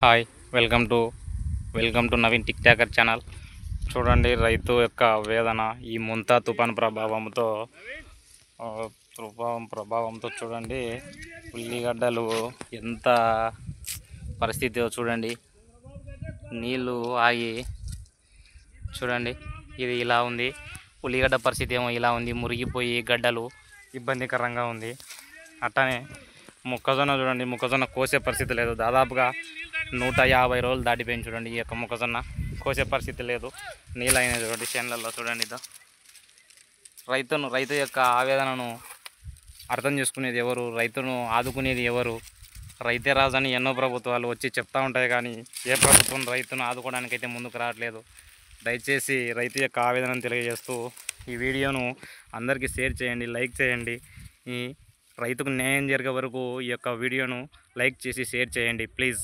Hi welcome to Naveen tick talker channel. చూడండి, రైతు యొక్క వేదన ఈ ముంతా తుఫాన్ ప్రభావంతో చూడండి ఉల్లిగడ్డలు ఎంత పరిస్థితి చూడండి. నీళ్ళు ఆగి చూడండి, ఇది ఇలా ఉంది. ఉల్లిగడ్డ పరిస్థితి ఏమో ఇలా ఉంది, మురిగిపోయి గడ్డలు ఇబ్బందికరంగా ఉంది. అట్టనే మొక్కజొన్న చూడండి, మొక్కజొన్న కోసే పరిస్థితి లేదు. దాదాపుగా 150 రోజులు దాటిపోయింది. చూడండి, ఈ యొక్క మొక్కజొన్న కోసే పరిస్థితి లేదు. నీళ్ళు అయినాయి చూడండి చేనులలో. చూడండి, రైతు యొక్క ఆవేదనను అర్థం చేసుకునేది ఎవరు? రైతును ఆదుకునేది ఎవరు? రైతే రాజని ఎన్నో ప్రభుత్వాలు వచ్చి చెప్తూ ఉంటాయి, కానీ ఏ ప్రభుత్వం రైతును ఆదుకోవడానికైతే ముందుకు రావట్లేదు. దయచేసి రైతు యొక్క ఆవేదనను తెలియజేస్తూ ఈ వీడియోను అందరికీ షేర్ చేయండి, లైక్ చేయండి. ఈ రైతుకు న్యాయం జరిగే వరకు ఈ యొక్క వీడియోను లైక్ చేసి షేర్ చేయండి ప్లీజ్.